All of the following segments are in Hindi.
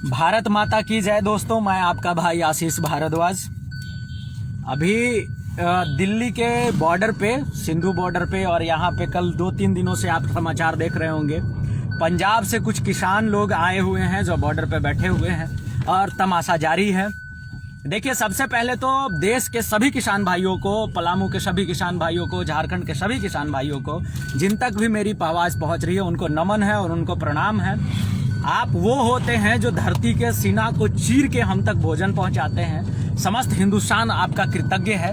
भारत माता की जय दोस्तों। मैं आपका भाई आशीष भारद्वाज। अभी दिल्ली के बॉर्डर पे, सिंधु बॉर्डर पे, और यहाँ पे कल 2-3 दिनों से आप समाचार देख रहे होंगे, पंजाब से कुछ किसान लोग आए हुए हैं जो बॉर्डर पे बैठे हुए हैं और तमाशा जारी है। देखिए, सबसे पहले तो देश के सभी किसान भाइयों को, पलामू के सभी किसान भाइयों को, झारखंड के सभी किसान भाइयों को, जिन तक भी मेरी आवाज़ पहुंच रही है, उनको नमन है और उनको प्रणाम है। आप वो होते हैं जो धरती के सीना को चीर के हम तक भोजन पहुंचाते हैं। समस्त हिंदुस्तान आपका कृतज्ञ है।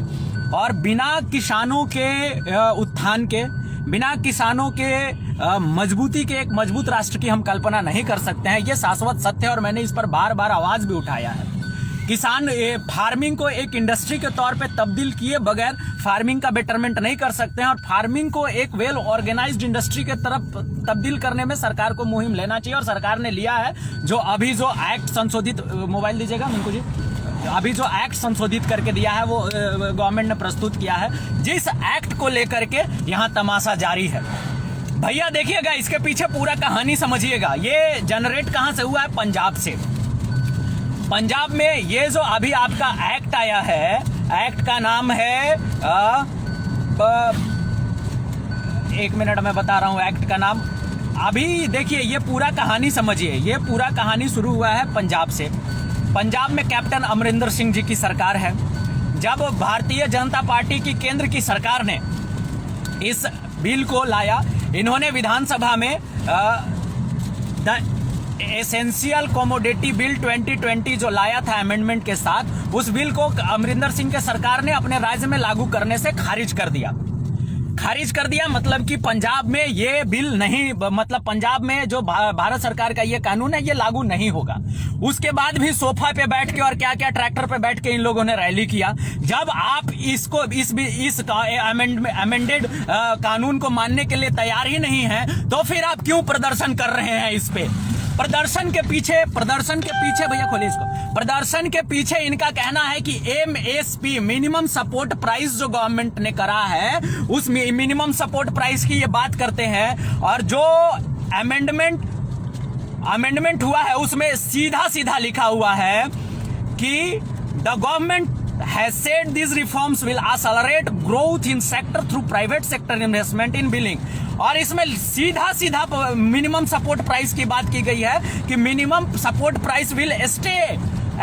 और बिना किसानों के उत्थान के, बिना किसानों के मजबूती के एक मजबूत राष्ट्र की हम कल्पना नहीं कर सकते हैं। ये शाश्वत सत्य है और मैंने इस पर बार बार आवाज भी उठाया है। किसान फार्मिंग को एक इंडस्ट्री के तौर पे तब्दील किए बगैर फार्मिंग का बेटरमेंट नहीं कर सकते हैं, और फार्मिंग को एक वेल ऑर्गेनाइज्ड इंडस्ट्री के तरफ तब्दील करने में सरकार को मुहिम लेना चाहिए। और सरकार ने लिया है। जो अभी जो एक्ट संशोधित, मोबाइल दीजिएगा मिंकू जी, अभी जो एक्ट संशोधित करके दिया है वो गवर्नमेंट ने प्रस्तुत किया है, जिस एक्ट को लेकर के यहाँ तमाशा जारी है। भैया देखिएगा, इसके पीछे पूरा कहानी समझिएगा। ये जनरेट कहाँ से हुआ है? पंजाब से। पंजाब में ये जो अभी आपका एक्ट आया है, एक्ट का नाम है एक मिनट में बता रहा हूं एक्ट का नाम। अभी देखिए, ये पूरा कहानी समझिए। ये पूरा कहानी शुरू हुआ है पंजाब से। पंजाब में कैप्टन अमरिंदर सिंह जी की सरकार है। जब भारतीय जनता पार्टी की केंद्र की सरकार ने इस बिल को लाया, इन्होंने विधानसभा में एसेंशियल कमोडिटी बिल 2020 जो लाया था अमेंडमेंट के साथ, उस बिल को अमरिंदर सिंह के सरकार ने अपने राज्य में लागू करने से खारिज कर दिया। मतलब कि पंजाब में ये बिल नहीं, मतलब पंजाब में जो भारत सरकार का ये कानून है, ये लागू नहीं होगा। उसके बाद भी सोफा पे बैठ के और क्या क्या ट्रैक्टर पे बैठ के इन लोगों ने रैली किया। जब आप इसको इस अमेंडेड कानून को मानने के लिए तैयार ही नहीं है, तो फिर आप क्यों प्रदर्शन कर रहे हैं इस पे? प्रदर्शन के पीछे भैया खोलिए इसको। प्रदर्शन के पीछे इनका कहना है कि MSP, मिनिमम सपोर्ट प्राइस, जो गवर्नमेंट ने करा है, उस मिनिमम सपोर्ट प्राइस की ये बात करते हैं। और जो अमेंडमेंट हुआ है उसमें सीधा लिखा हुआ है कि the government has said these reforms will accelerate growth in sector through private sector investment in billing। और इसमें सीधा मिनिमम सपोर्ट प्राइस की बात की गई है कि minimum support price will stay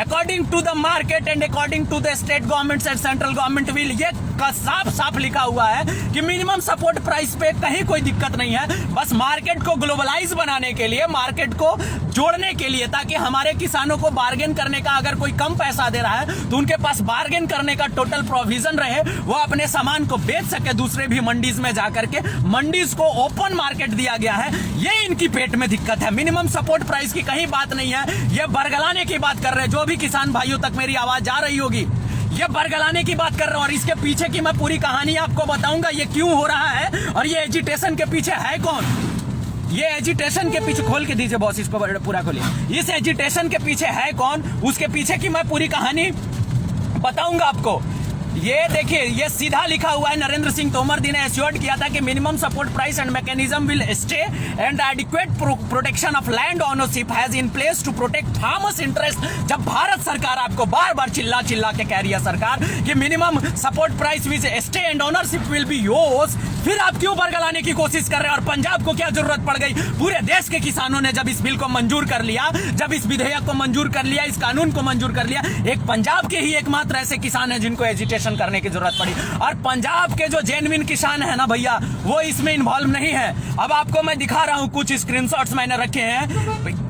according to the market and according to the state government and central government will. ये साफ लिखा हुआ है कि मिनिमम सपोर्ट प्राइस पे कहीं कोई दिक्कत नहीं है। बस मार्केट को ग्लोबलाइज बनाने के लिए, मार्केट को जोड़ने के लिए, ताकि हमारे किसानों को बार्गेन करने का, अगर कोई कम पैसा दे रहा है तो उनके पास बार्गेन करने का टोटल प्रोविजन रहे, वो अपने सामान को बेच सके दूसरे भी मंडीज में जाकर के। मंडीज को ओपन मार्केट दिया गया है, ये इनकी पेट में दिक्कत है। मिनिमम सपोर्ट प्राइस की कहीं बात नहीं है। ये बरगलाने की बात कर रहे हैं। जो भी किसान भाइयों तक मेरी आवाज जा रही होगी, ये बरगलाने की बात कर रहा हूं। और इसके पीछे की मैं पूरी कहानी आपको बताऊंगा, ये क्यों हो रहा है और ये एजिटेशन के पीछे है कौन। ये एजिटेशन के पीछे, खोल के दीजिए बॉस, इसको पूरा खोलिए। इस एजिटेशन के पीछे है कौन, उसके पीछे की मैं पूरी कहानी बताऊंगा आपको। ये देखिए, ये सीधा लिखा हुआ है। नरेंद्र सिंह तोमर जी ने एश्योर्ड किया था कि minimum support price and mechanism will stay and adequate protection of land ownership has in place to protect farmers interest. जब भारत सरकार आपको बार चिल्ला के कह रही है सरकार कि minimum support price will stay and ownership will be yours, फिर आप क्यों बरगलाने की कोशिश कर रहे हैं? और पंजाब को क्या जरूरत पड़ गई? पूरे देश के किसानों ने जब इस बिल को मंजूर कर लिया, जब इस विधेयक को मंजूर कर लिया, इस कानून को मंजूर कर लिया, एक पंजाब के ही एकमात्र ऐसे किसान हैं जिनको एजिटेशन करने की जरूरत पड़ी। और पंजाब के जो जेन्युइन किसान है ना भैया, वो इसमें इन्वॉल्व नहीं है। अब आपको मैं दिखा रहा हूं, कुछ स्क्रीनशॉट्स मैंने रखे हैं।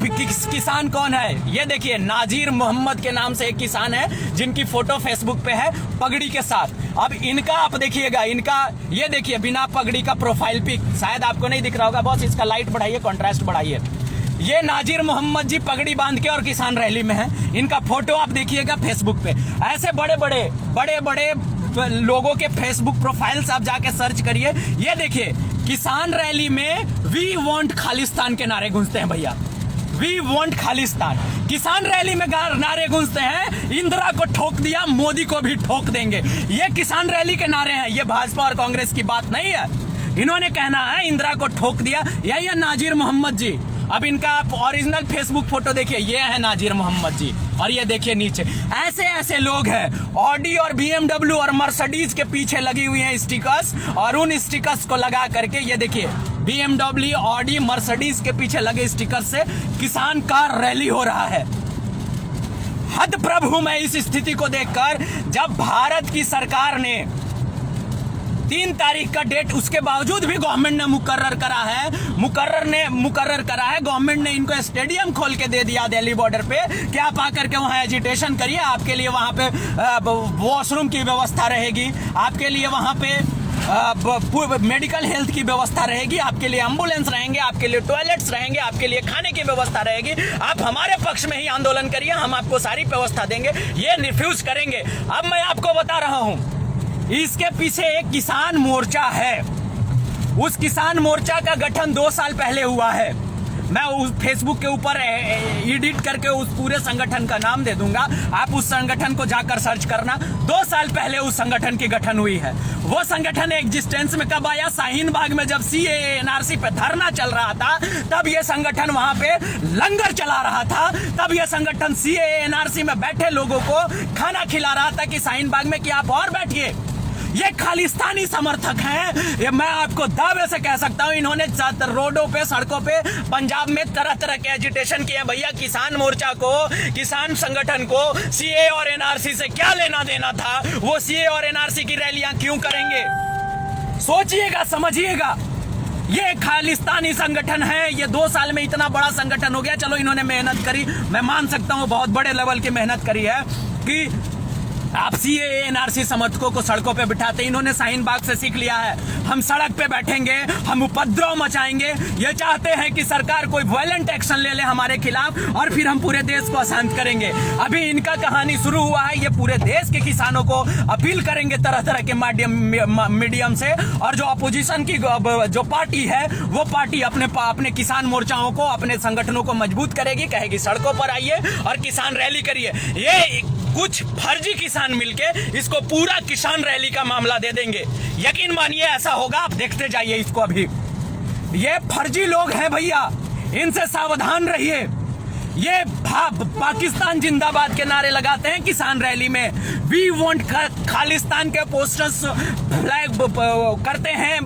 किसान कौन है ये देखिए। नाजिर मोहम्मद के नाम से एक किसान है जिनकी फोटो फेसबुक पे है पगड़ी के साथ। अब इनका आप देखिएगा, इनका ये देखिए बिना पगड़ी का प्रोफाइल पिक, शायद आपको नहीं दिख रहा होगा बॉस, इसका लाइट बढ़ाइए, कॉन्ट्रास्ट बढ़ाइए। ये नाजिर मोहम्मद जी पगड़ी बांध के और किसान रैली में है। इनका फोटो आप देखिएगा फेसबुक पे। ऐसे बड़े लोगों के फेसबुक प्रोफाइल्स आप जाके सर्च करिए। ये देखिए, किसान रैली में वी वांट खालिस्तान के नारे गूंजते हैं भैया। We want Khalistan. किसान रैली में नारे गूंजते हैं, इंदिरा को ठोक दिया, मोदी को भी ठोक देंगे। ये किसान रैली के नारे हैं, ये भाजपा और कांग्रेस की बात नहीं है। इन्होंने कहना है इंदिरा को ठोक दिया। यही है नाजिर मोहम्मद जी। अब इनका आप ओरिजिनल फेसबुक फोटो देखिए, ये है नाजिर मोहम्मद जी, और ये देखिए नीचे ऐसे ऐसे लोग हैं। ऑडी और BMW और मर्सिडीज के पीछे लगी हुई हैं स्टिकर्स, और उन स्टिकर्स को लगा करके ये देखिए BMW, ऑडी, मर्सिडीज के पीछे लगे स्टिकर से किसान का रैली हो रहा है। हद प्रभु मैं इस स्थिति को देखकर, जब भारत की सरकार ने 3 तारीख का डेट, उसके बावजूद भी गवर्नमेंट ने मुकर्रर करा है, गवर्नमेंट ने इनको स्टेडियम खोल के दे दिया दिल्ली बॉर्डर पे कि आप आकर के वहां एजिटेशन करिए, आपके लिए वहां पे वॉशरूम की व्यवस्था रहेगी, आपके लिए वहां पे मेडिकल हेल्थ की व्यवस्था रहेगी, आपके लिए एम्बुलेंस रहेंगे, आपके लिए टॉयलेट्स रहेंगे, आपके लिए खाने की व्यवस्था रहेगी, आप हमारे पक्ष में ही आंदोलन करिए, हम आपको सारी व्यवस्था देंगे। ये रिफ्यूज करेंगे। अब मैं आपको बता रहा हूं, इसके पीछे एक किसान मोर्चा है। उस किसान मोर्चा का गठन 2 साल पहले हुआ है। मैं उस फेसबुक के ऊपर एडिट करके उस पूरे संगठन का नाम दे दूंगा, आप उस संगठन को जाकर सर्च करना। 2 साल पहले उस संगठन की गठन हुई है। वो संगठन एग्जिस्टेंस में कब आया? शाहीन बाग में जब CAA NRC पे धरना चल रहा था, तब ये संगठन वहां पे लंगर चला रहा था, तब ये संगठन CAA NRC में बैठे लोगों को खाना खिला रहा था कि शाहीन बाग में कि आप और बैठिए। ये खालिस्तानी समर्थक हैं। ये मैं आपको दावे से कह सकता हूं, इन्होंने रोडों पे, सड़कों पे पंजाब में तरह तरह के एजिटेशन किए। भैया किसान मोर्चा को, किसान संगठन को CAA और NRC से क्या लेना देना था? वो CAA और NRC की रैलियां क्यों करेंगे? सोचिएगा, समझिएगा। ये खालिस्तानी संगठन है। ये 2 साल में इतना बड़ा संगठन हो गया। चलो इन्होंने मेहनत करी, मैं मान सकता हूं बहुत बड़े लेवल की मेहनत करी है कि आप CAA NRC समर्थकों को सड़कों पे बिठाते। इन्होंने शाहीन बाग से सीख लिया है, हम सड़क पे बैठेंगे, हम उपद्रव मचाएंगे। ये चाहते हैं कि सरकार कोई वायलेंट एक्शन ले ले हमारे खिलाफ, और फिर हम पूरे देश को अशांत करेंगे। अभी इनका कहानी शुरू हुआ है। ये पूरे देश के किसानों को अपील करेंगे तरह तरह के मीडियम से, और जो अपोजिशन की जो पार्टी है, वो पार्टी अपने किसान मोर्चाओं को, अपने संगठनों को मजबूत करेगी, कहेगी सड़कों पर आइए और किसान रैली करिए। ये कुछ फर्जी किसान मिलके इसको पूरा किसान रैली का मामला दे देंगे। यकीन मानिए ऐसा होगा, आप देखते जाइए इसको। अभी ये फर्जी लोग हैं भैया, इनसे सावधान रहिए। ये पाकिस्तान जिंदाबाद के नारे लगाते हैं किसान रैली में। वी वांट खालिस्तान के पोस्टर्स फ्लैग करते हैं,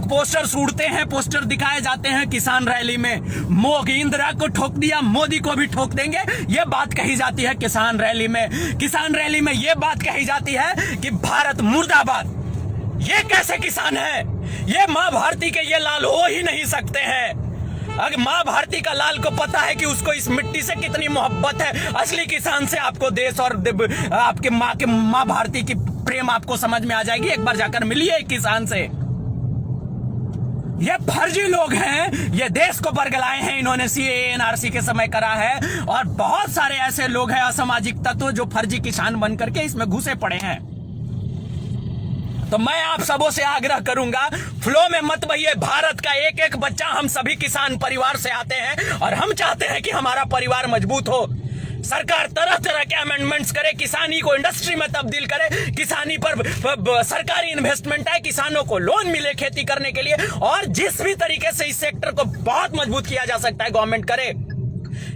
पोस्टर्स उड़ते हैं, पोस्टर दिखाए जाते हैं किसान रैली में। इंदिरा को ठोक दिया, मोदी को भी ठोक देंगे, ये बात कही जाती है किसान रैली में। किसान रैली में ये बात कही जाती है कि भारत मुर्दाबाद। ये कैसे किसान है? ये मां भारती के ये लाल हो ही नहीं सकते हैं। अगर मां भारती का लाल को पता है कि उसको इस मिट्टी से कितनी मोहब्बत है, असली किसान से आपको देश और आपके मां भारती की प्रेम आपको समझ में आ जाएगी। एक बार जाकर मिलिए किसान से। ये फर्जी लोग हैं, ये देश को बरगलाए हैं इन्होंने, CAA NRC के समय करा है। और बहुत सारे ऐसे लोग हैं असामाजिक तत्व जो फर्जी किसान बनकर के इसमें घुसे पड़े हैं। तो मैं आप सबों से आग्रह करूंगा, फ्लो में मत बहिए। भारत का एक एक बच्चा, हम सभी किसान परिवार से आते हैं और हम चाहते हैं कि हमारा परिवार मजबूत हो। सरकार तरह तरह के अमेंडमेंट्स करे, किसानी को इंडस्ट्री में तब्दील करे, किसानी पर सरकारी इन्वेस्टमेंट है, किसानों को लोन मिले खेती करने के लिए, और जिस भी तरीके से इस सेक्टर को बहुत मजबूत किया जा सकता है गवर्नमेंट करे।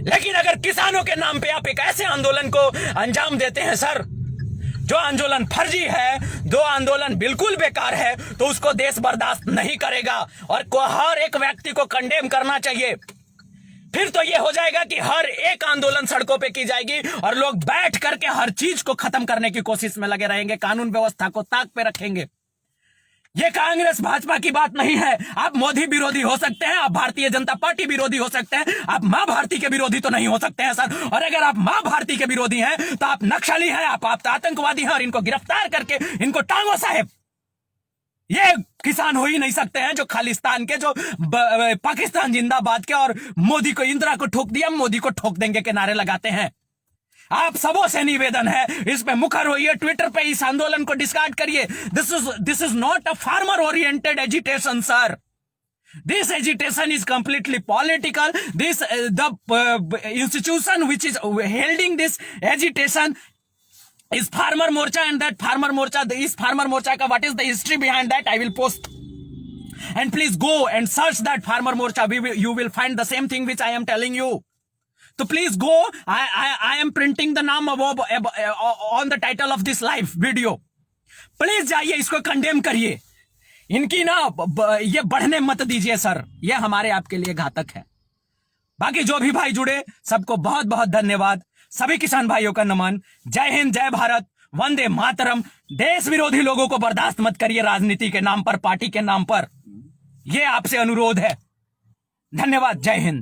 लेकिन अगर किसानों के नाम पे आप एक ऐसे आंदोलन को अंजाम देते हैं सर, जो आंदोलन फर्जी है, जो आंदोलन बिल्कुल बेकार है, तो उसको देश बर्दाश्त नहीं करेगा और हर एक व्यक्ति को कंडेम करना चाहिए। फिर तो ये हो जाएगा कि हर एक आंदोलन सड़कों पे की जाएगी और लोग बैठ करके हर चीज को खत्म करने की कोशिश में लगे रहेंगे, कानून व्यवस्था को ताक पे रखेंगे। ये कांग्रेस भाजपा की बात नहीं है। आप मोदी विरोधी हो सकते हैं, आप भारतीय जनता पार्टी विरोधी हो सकते हैं, आप मां भारती के विरोधी तो नहीं हो सकते हैं सर। और अगर आप मां भारती के विरोधी हैं तो आप नक्सली हैं, आप आतंकवादी हैं, और इनको गिरफ्तार करके इनको टांगो साहेब। ये किसान हो ही नहीं सकते हैं जो खालिस्तान के, जो पाकिस्तान जिंदाबाद के और मोदी को, इंदिरा को ठोक दिया, मोदी को ठोक देंगे के नारे लगाते हैं। आप सबों से निवेदन है, इस पे मुखर होइए, ट्विटर पे इस आंदोलन को डिस्कार्ड करिए। This is not a farmer oriented agitation sir. This agitation is completely political. This the institution which is holding this agitation is Farmer Morcha, and that Farmer Morcha, is Farmer Morcha ka what is the history behind that I will post. And please go and search that Farmer Morcha. You will find the same thing which I am telling you. So please go. I am printing the name on the title of this live video. Please जाइए, इसको कंडेम करिए, इनकी ना ये बढ़ने मत दीजिए सर, ये हमारे आपके लिए घातक है। बाकी जो भी भाई जुड़े सबको बहुत बहुत धन्यवाद। सभी किसान भाइयों का नमन। जय हिंद, जय भारत, वंदे मातरम। देश विरोधी लोगों को बर्दाश्त मत करिए राजनीति के नाम पर, पार्टी के नाम पर, यह आपसे अनुरोध है। धन्यवाद। जय हिंद।